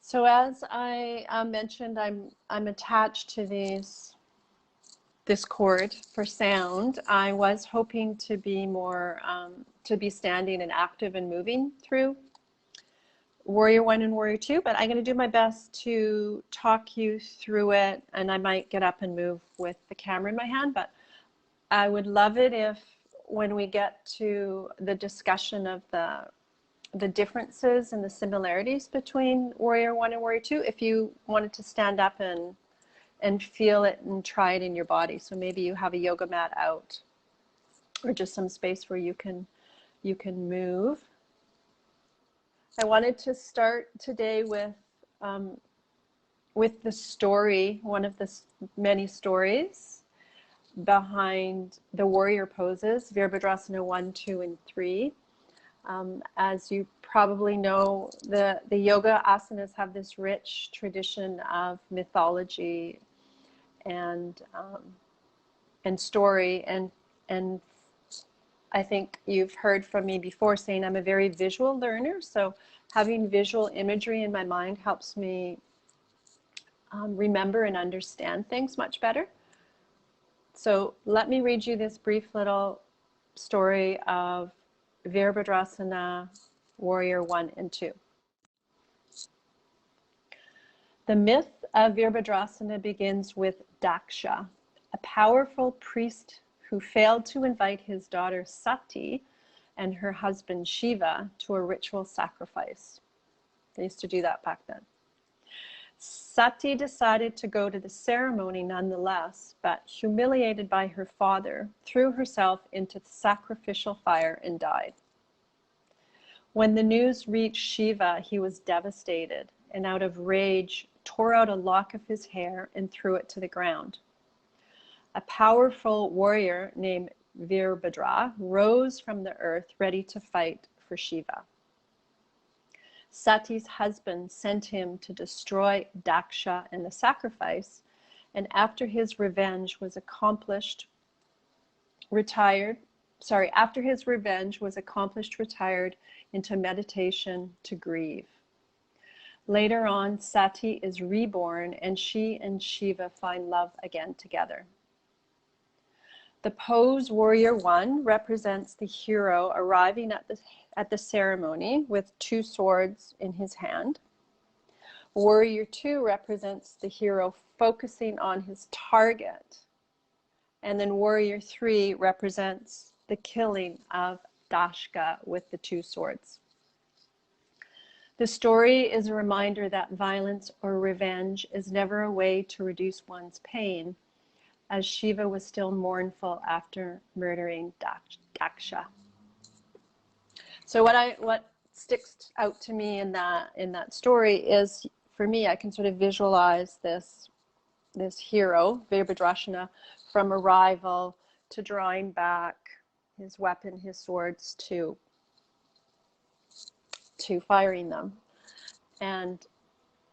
So as I mentioned, I'm attached to this cord for sound. I was hoping to be more to be standing and active and moving through Warrior 1 and Warrior 2, but I'm going to do my best to talk you through it, and I might get up and move with the camera in my hand, but I would love it if when we get to the discussion of the differences and the similarities between Warrior 1 and Warrior 2, if you wanted to stand up and feel it and try it in your body. So maybe you have a yoga mat out or just some space where you can move. I wanted to start today with the story, one of the many stories behind the warrior poses, Virabhadrasana 1, 2, and 3. As you probably know, the yoga asanas have this rich tradition of mythology and story, and I think you've heard from me before saying I'm a very visual learner, so having visual imagery in my mind helps me remember and understand things much better. So let me read you this brief little story of Virabhadrasana Warrior 1 and 2. The myth of Virabhadrasana begins with Daksha, a powerful priest who failed to invite his daughter Sati and her husband Shiva to a ritual sacrifice. They used to do that back then. Sati decided to go to the ceremony nonetheless, but humiliated by her father, threw herself into the sacrificial fire and died. When the news reached Shiva, he was devastated and out of rage tore out a lock of his hair and threw it to the ground. A powerful warrior named Virabhadra rose from the earth ready to fight for Shiva. Sati's husband sent him to destroy Daksha and the sacrifice, and after his revenge was accomplished, retired into meditation to grieve. Later on, Sati is reborn, and she and Shiva find love again together. The pose Warrior 1 represents the hero arriving at the ceremony with two swords in his hand. Warrior 2 represents the hero focusing on his target. And then Warrior 3 represents the killing of Dashka with the two swords. The story is a reminder that violence or revenge is never a way to reduce one's pain, as Shiva was still mournful after murdering Daksha. So what sticks out to me in that story is, for me, I can sort of visualize this hero, Virabhadrasana, from arrival to drawing back his weapon, his swords, to firing them. And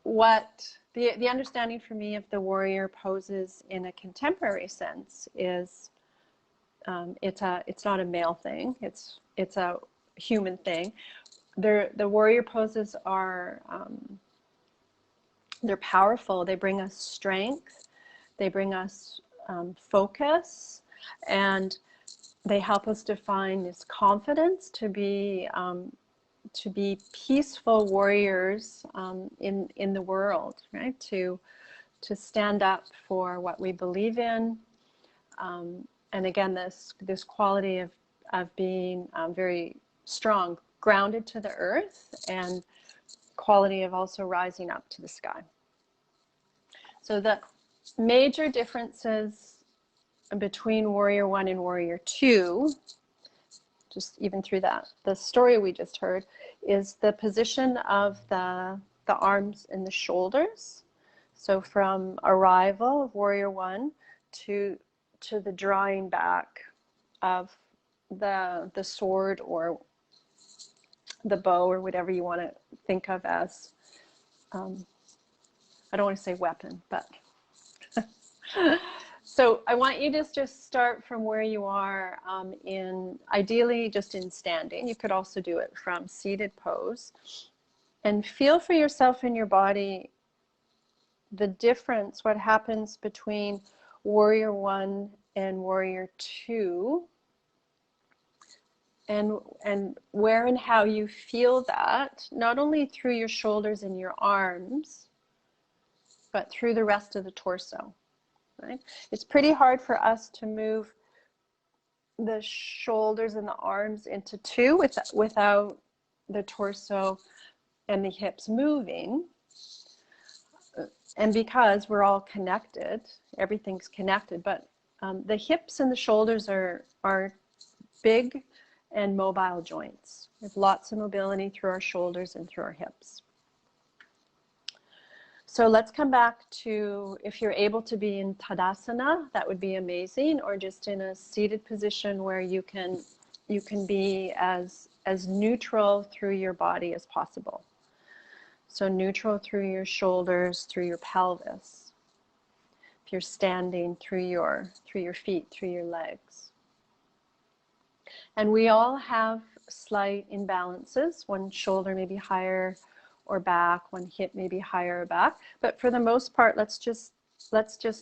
what the understanding for me of the warrior poses in a contemporary sense is it's not a male thing, it's a human thing. The warrior poses are they're powerful. They bring us strength, they bring us focus, and they help us define this confidence to be peaceful warriors in the world, right? To stand up for what we believe in, and again, this quality of being very strong, grounded to the earth, and quality of also rising up to the sky. So the major differences between Warrior 1 and Warrior 2, just even through the story we just heard, is the position of the arms and the shoulders. So from arrival of Warrior 1 to the drawing back of the sword or the bow, or whatever you want to think of as, I don't want to say weapon, but so I want you to just start from where you are, ideally just in standing. You could also do it from seated pose. And feel for yourself in your body the difference, what happens between warrior one and warrior two, and where and how you feel that, not only through your shoulders and your arms, but through the rest of the torso, right? It's pretty hard for us to move the shoulders and the arms into two without the torso and the hips moving. And because we're all connected, everything's connected, but the hips and the shoulders are big and mobile joints. We have lots of mobility through our shoulders and through our hips. So let's come back to, if you're able to be in Tadasana, that would be amazing, or just in a seated position where you can be as neutral through your body as possible. So neutral through your shoulders, through your pelvis. If you're standing, through your feet, through your legs. And we all have slight imbalances. One shoulder may be higher or back, one hip may be higher or back. But for the most part, let's just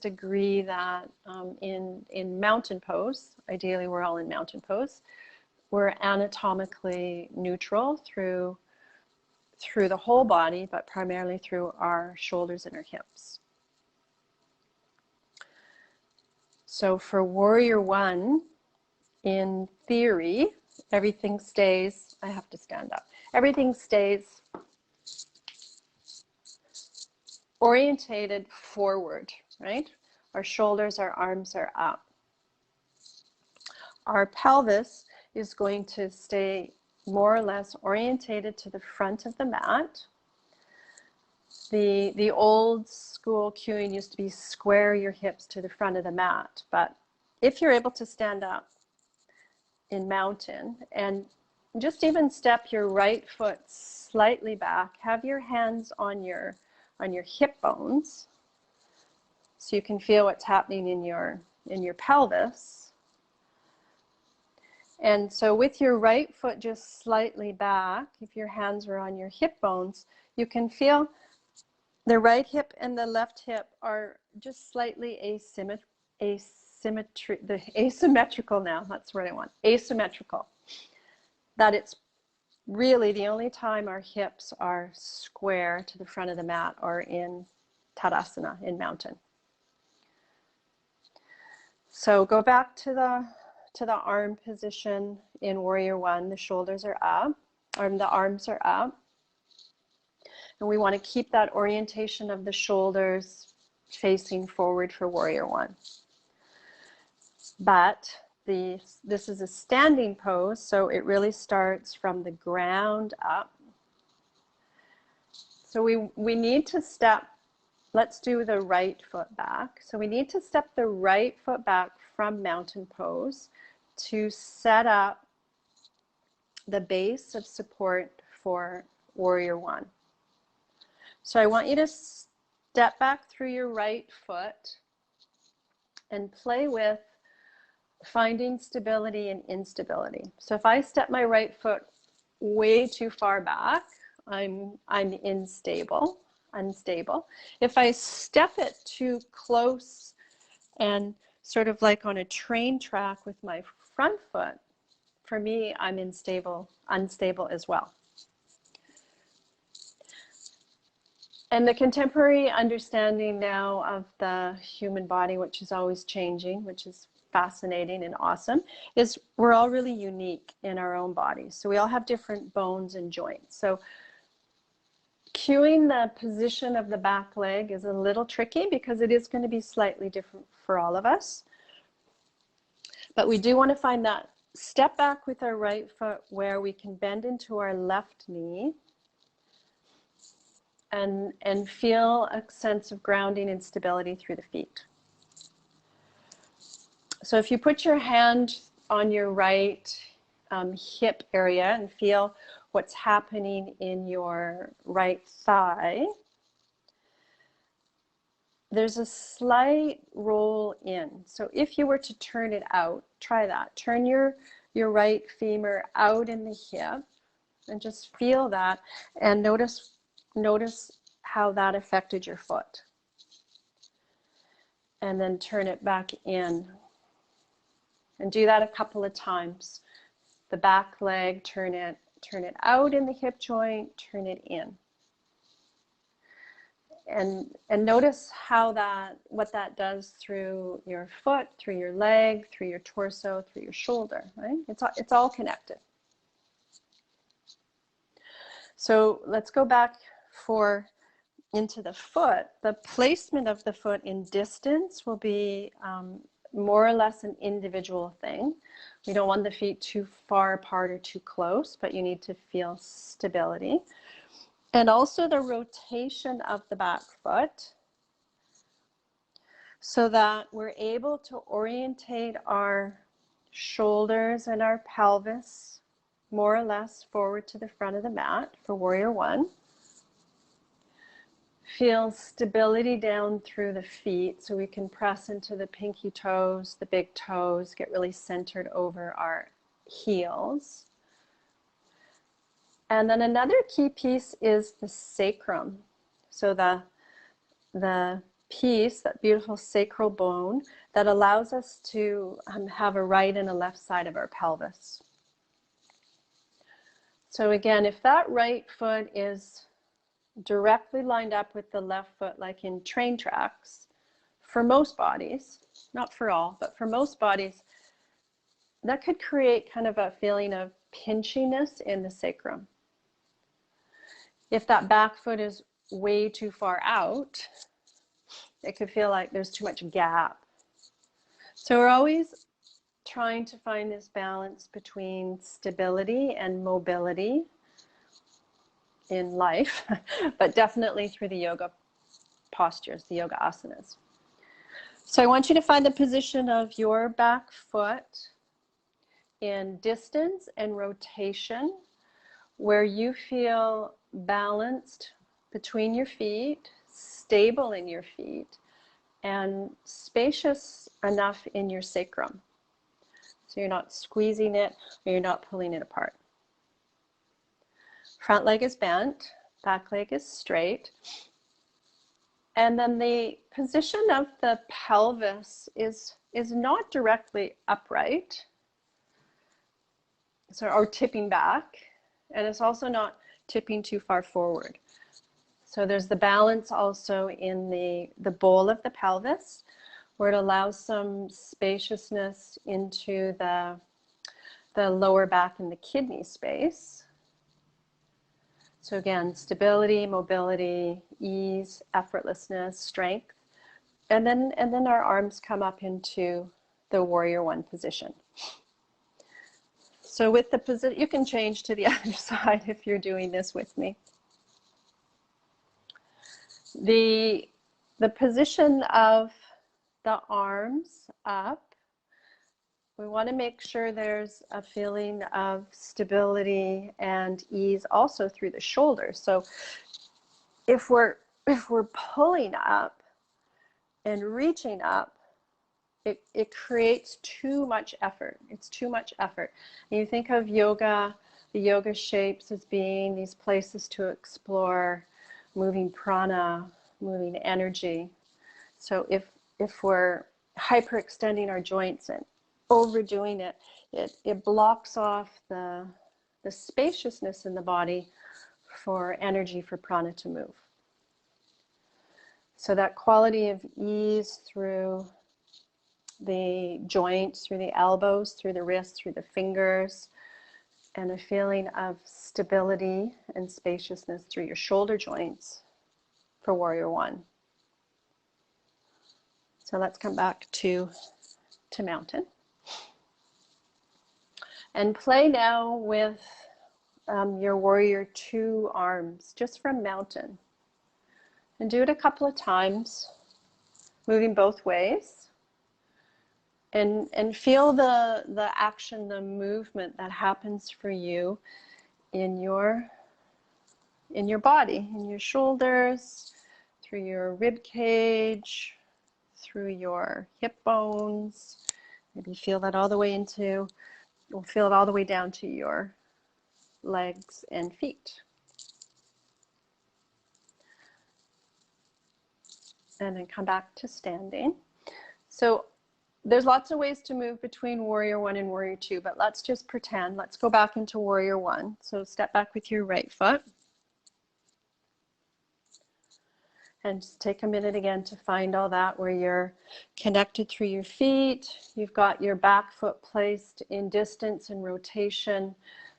agree that in mountain pose, ideally we're all in mountain pose, we're anatomically neutral through the whole body, but primarily through our shoulders and our hips. So for warrior one, in theory, everything stays, I have to stand up, everything stays orientated forward, right? Our shoulders, our arms are up. Our pelvis is going to stay more or less orientated to the front of the mat. The old school cueing used to be square your hips to the front of the mat, but if you're able to stand up in mountain and just even step your right foot slightly back, have your hands on your hip bones so you can feel what's happening in your pelvis. And so with your right foot just slightly back, if your hands are on your hip bones, you can feel the right hip and the left hip are just slightly asymmetrical now, that's what I want, asymmetrical. That it's really the only time our hips are square to the front of the mat or in Tadasana, in mountain. So go back to the arm position in warrior one. The shoulders are up, or the arms are up. And we want to keep that orientation of the shoulders facing forward for warrior one. But this is a standing pose, so it really starts from the ground up. So we need to step, let's do the right foot back. So we need to step the right foot back from mountain pose to set up the base of support for warrior one. So I want you to step back through your right foot and play with finding stability and instability. So if I step my right foot way too far back, I'm unstable. If I step it too close and sort of like on a train track with my front foot, for me, I'm unstable as well. And the contemporary understanding now of the human body, which is always changing, which is fascinating and awesome, is we're all really unique in our own bodies. So we all have different bones and joints. So cueing the position of the back leg is a little tricky because it is going to be slightly different for all of us. But we do want to find that step back with our right foot where we can bend into our left knee and feel a sense of grounding and stability through the feet. So if you put your hand on your right hip area and feel what's happening in your right thigh, there's a slight roll in. So if you were to turn it out, try that. Turn your right femur out in the hip And just feel that and notice how that affected your foot. And then turn it back in. And do that a couple of times. The back leg, turn it out in the hip joint, turn it in. And notice what that does through your foot, through your leg, through your torso, through your shoulder, right? It's all connected. So let's go back into the foot. The placement of the foot in distance will be more or less an individual thing. We don't want the feet too far apart or too close, but you need to feel stability. And also the rotation of the back foot so that we're able to orientate our shoulders and our pelvis more or less forward to the front of the mat for Warrior One. Feel stability down through the feet so we can press into the pinky toes, the big toes, get really centered over our heels. And then another key piece is the sacrum. So the piece, that beautiful sacral bone that allows us to have a right and a left side of our pelvis. So again, if that right foot is directly lined up with the left foot, like in train tracks, for most bodies, not for all, but for most bodies, that could create kind of a feeling of pinchiness in the sacrum. If that back foot is way too far out, it could feel like there's too much gap. So we're always trying to find this balance between stability and mobility in life, but definitely through the yoga postures, the yoga asanas. So I want you to find the position of your back foot in distance and rotation where you feel balanced between your feet, stable in your feet, and spacious enough in your sacrum. So you're not squeezing it or you're not pulling it apart. Front leg is bent, back leg is straight. And then the position of the pelvis is not directly upright, or tipping back, and it's also not tipping too far forward. So there's the balance also in the bowl of the pelvis, where it allows some spaciousness into the lower back and the kidney space. So again, stability, mobility, ease, effortlessness, strength. And then our arms come up into the Warrior One position. So with the position, you can change to the other side if you're doing this with me. The position of the arms up, we want to make sure there's a feeling of stability and ease also through the shoulders. So if we're pulling up and reaching up, it creates too much effort. It's too much effort. And you think of yoga, the yoga shapes as being these places to explore, moving prana, moving energy. So if we're hyperextending our joints and overdoing it, it blocks off the spaciousness in the body for energy for prana to move. So that quality of ease through the joints, through the elbows, through the wrists, through the fingers, and a feeling of stability and spaciousness through your shoulder joints for Warrior One. So let's come back to mountain. And play now with your Warrior Two arms, just from mountain. And do it a couple of times, moving both ways. And feel the action, the movement that happens for you in your body, in your shoulders, through your rib cage, through your hip bones. Maybe feel that all the way we'll feel it all the way down to your legs and feet. And then come back to standing. So there's lots of ways to move between warrior one and warrior two, but let's just pretend. Let's go back into warrior one. So step back with your right foot. And just take a minute again to find all that where you're connected through your feet. You've got your back foot placed in distance and rotation.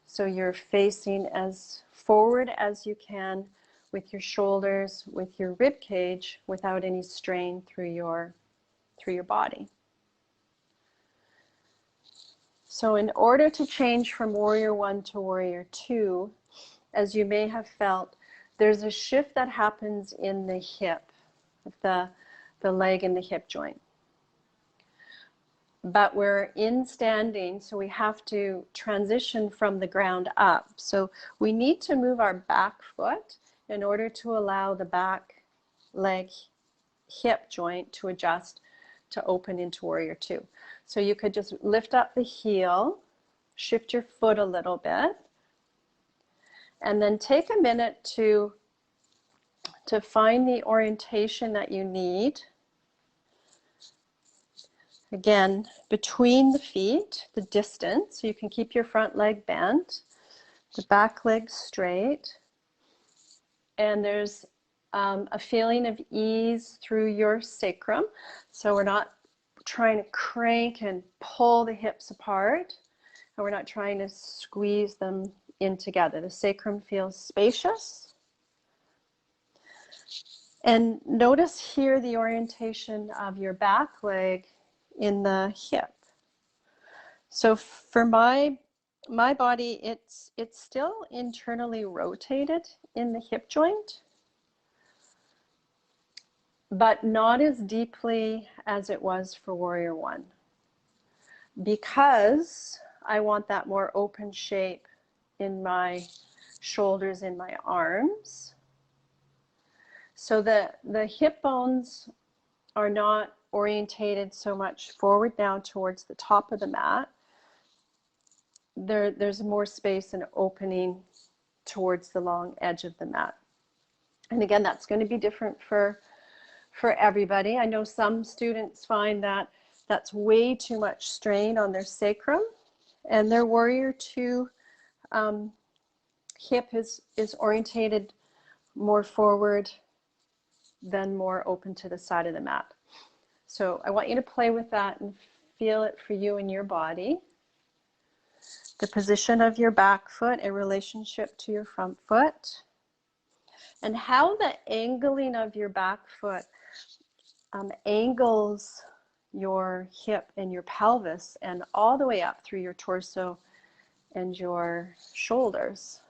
So you're facing as forward as you can with your shoulders, with your rib cage, without any strain through your body. So in order to change from warrior one to warrior two, as you may have felt, there's a shift that happens in the hip, the leg and the hip joint. But we're in standing, so we have to transition from the ground up. So we need to move our back foot in order to allow the back leg hip joint to adjust to open into warrior two. So you could just lift up the heel, shift your foot a little bit, and then take a minute to find the orientation that you need. Again, between the feet, the distance, so you can keep your front leg bent, the back leg straight, and there's a feeling of ease through your sacrum. So we're not trying to crank and pull the hips apart, and we're not trying to squeeze them in together. The sacrum feels spacious. And notice here the orientation of your back leg in the hip. So for my body, it's still internally rotated in the hip joint, but not as deeply as it was for warrior one, because I want that more open shape in my shoulders, in my arms. So the hip bones are not orientated so much forward now towards the top of the mat. There's more space and opening towards the long edge of the mat. And again, that's going to be different for everybody. I know some students find that that's way too much strain on their sacrum, and their warrior two hip is orientated more forward than more open to the side of the mat. So I want you to play with that and feel it for you and your body. The position of your back foot in relationship to your front foot, and how the angling of your back foot angles your hip and your pelvis and all the way up through your torso and your shoulders.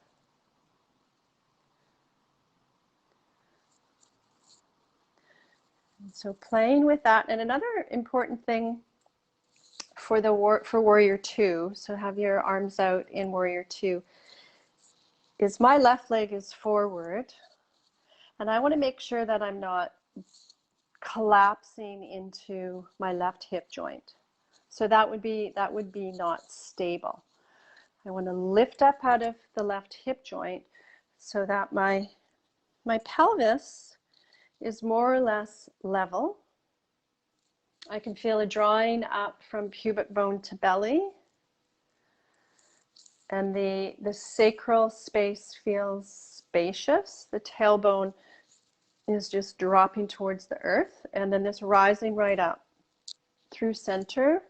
And so playing with that. And another important thing for warrior two, so have your arms out in warrior two, is my left leg is forward, and I want to make sure that I'm not collapsing into my left hip joint. So that would be not stable. I want to lift up out of the left hip joint so that my pelvis is more or less level. I can feel a drawing up from pubic bone to belly, and the sacral space feels spacious. The tailbone is just dropping towards the earth, and then this rising right up through center,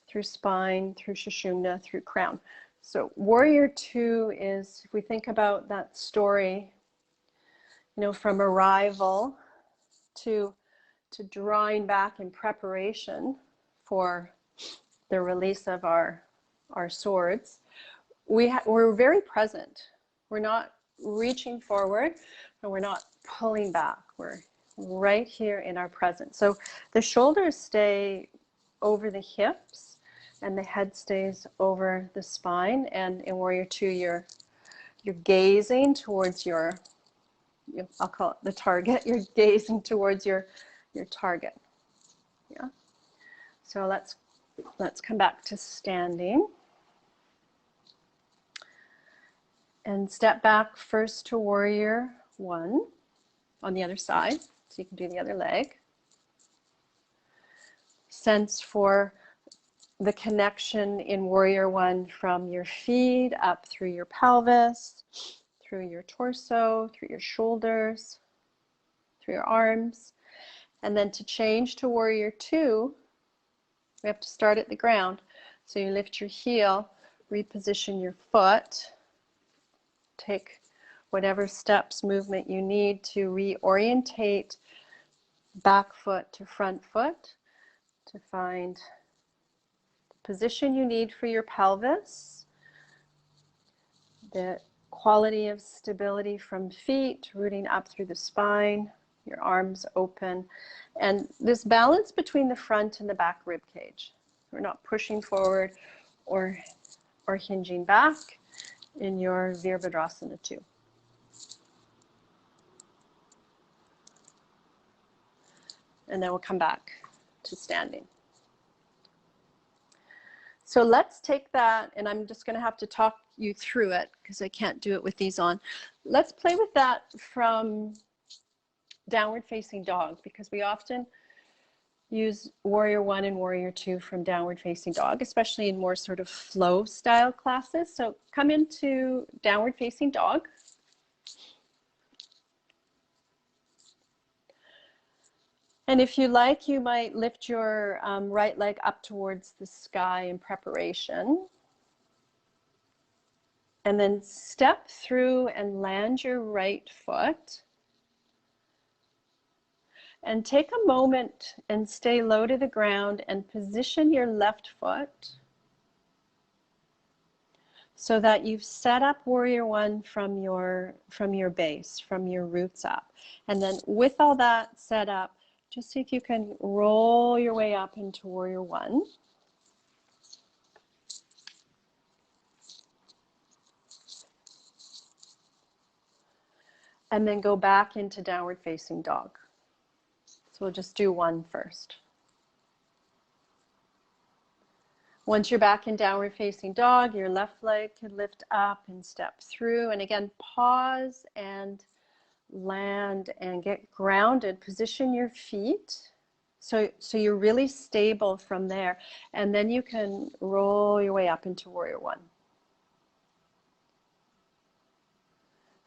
through spine, through Sushumna, through crown. So warrior two is, if we think about that story, from arrival to drawing back in preparation for the release of our swords, we're very present. We're not reaching forward, and we're not pulling back. We're right here in our present. So the shoulders stay over the hips, and the head stays over the spine. And in warrior two, you're gazing towards I'll call it the target. You're gazing towards your target. Yeah. So let's come back to standing. And step back first to warrior one on the other side. So you can do the other leg. Sense for the connection in warrior one from your feet up through your pelvis, through your torso, through your shoulders, through your arms. And then to change to warrior two, we have to start at the ground. So you lift your heel, reposition your foot, take whatever steps, movement you need to reorientate back foot to front foot to find the position you need for your pelvis, the quality of stability from feet, rooting up through the spine, your arms open, and this balance between the front and the back rib cage. We're not pushing forward or hinging back in your Virabhadrasana 2. And then we'll come back to standing. So let's take that, and I'm just going to have to talk you through it because I can't do it with these on. Let's play with that from downward facing dog, because we often use warrior one and warrior two from downward facing dog, especially in more sort of flow style classes. So come into downward facing dog. And if you like, you might lift your right leg up towards the sky in preparation. And then step through and land your right foot. And take a moment and stay low to the ground and position your left foot so that you've set up warrior one from your base, from your roots up. And then with all that set up, just see if you can roll your way up into warrior one. And then go back into downward facing dog. So we'll just do one first. Once you're back in downward facing dog, your left leg can lift up and step through. And again, pause and land and get grounded. Position your feet so you're really stable from there. And then you can roll your way up into warrior one.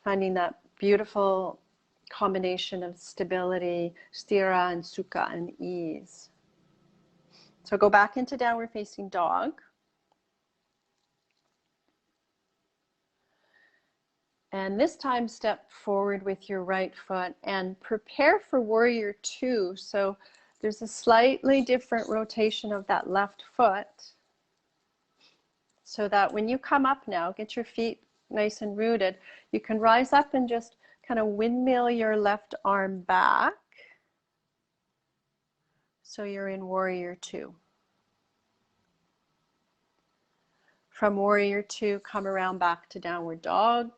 Finding that beautiful combination of stability, sthira and sukha, and ease. So go back into downward facing dog. And this time step forward with your right foot and prepare for warrior two. So there's a slightly different rotation of that left foot, so that when you come up now, get your feet nice and rooted, you can rise up and just kind of windmill your left arm back. So you're in warrior two. From warrior two, come around back to downward dog.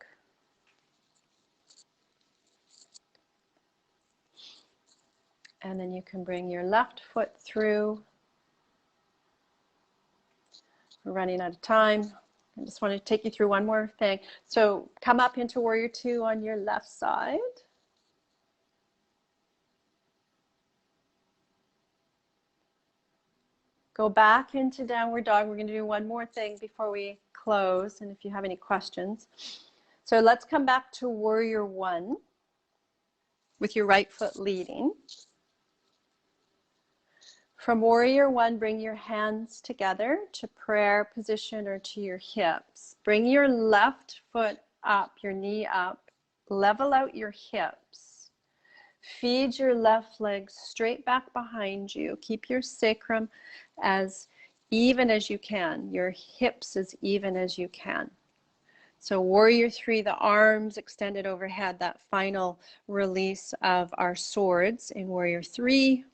And then you can bring your left foot through. We're running out of time. I just want to take you through one more thing. So come up into warrior two on your left side. Go back into downward dog. We're going to do one more thing before we close, and if you have any questions. So let's come back to warrior one with your right foot leading. From warrior one, bring your hands together to prayer position or to your hips. Bring your left foot up, your knee up. Level out your hips. Feed your left leg straight back behind you. Keep your sacrum as even as you can. Your hips as even as you can. So warrior three, the arms extended overhead, that final release of our swords in warrior three.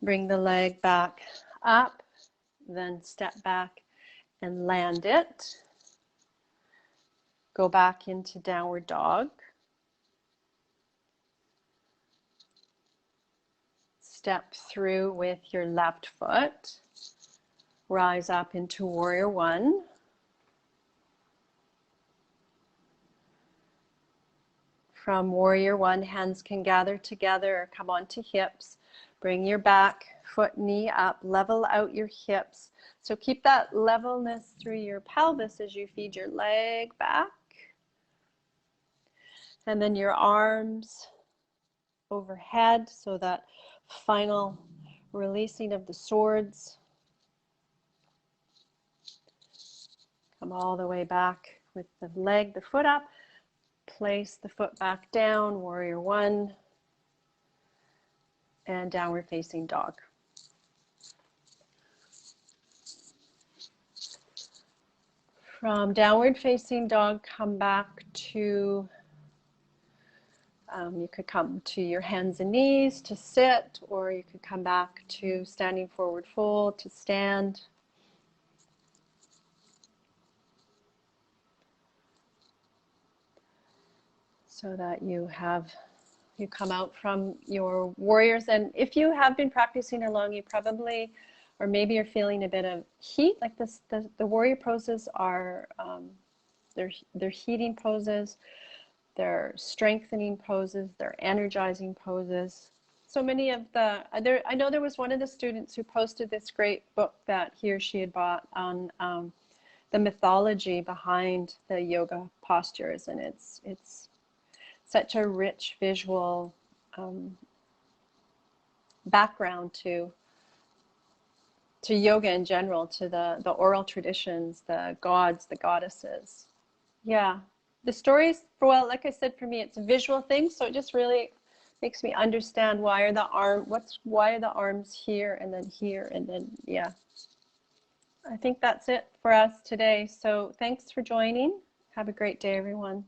Bring the leg back up, then step back and land it. Go back into downward dog. Step through with your left foot. Rise up into warrior one. From warrior one, hands can gather together or come onto hips. Bring your back, foot, knee up, level out your hips. So keep that levelness through your pelvis as you feed your leg back. And then your arms overhead, so that final releasing of the swords. Come all the way back with the leg, the foot up. Place the foot back down, warrior one, and downward facing dog. From downward facing dog, come back to, you could come to your hands and knees to sit, or you could come back to standing forward fold to stand. So that you come out from your warriors. And if you have been practicing along, you probably, or maybe you're feeling a bit of heat, like this, the warrior poses are, they're heating poses, they're strengthening poses, they're energizing poses. So many of I know there was one of the students who posted this great book that he or she had bought on the mythology behind the yoga postures, and it's such a rich visual background to yoga in general, to the oral traditions, the gods, the goddesses. Yeah, the stories, well, like I said, for me, it's a visual thing, so it just really makes me understand why are the arms here and then yeah. I think that's it for us today. So thanks for joining. Have a great day, everyone.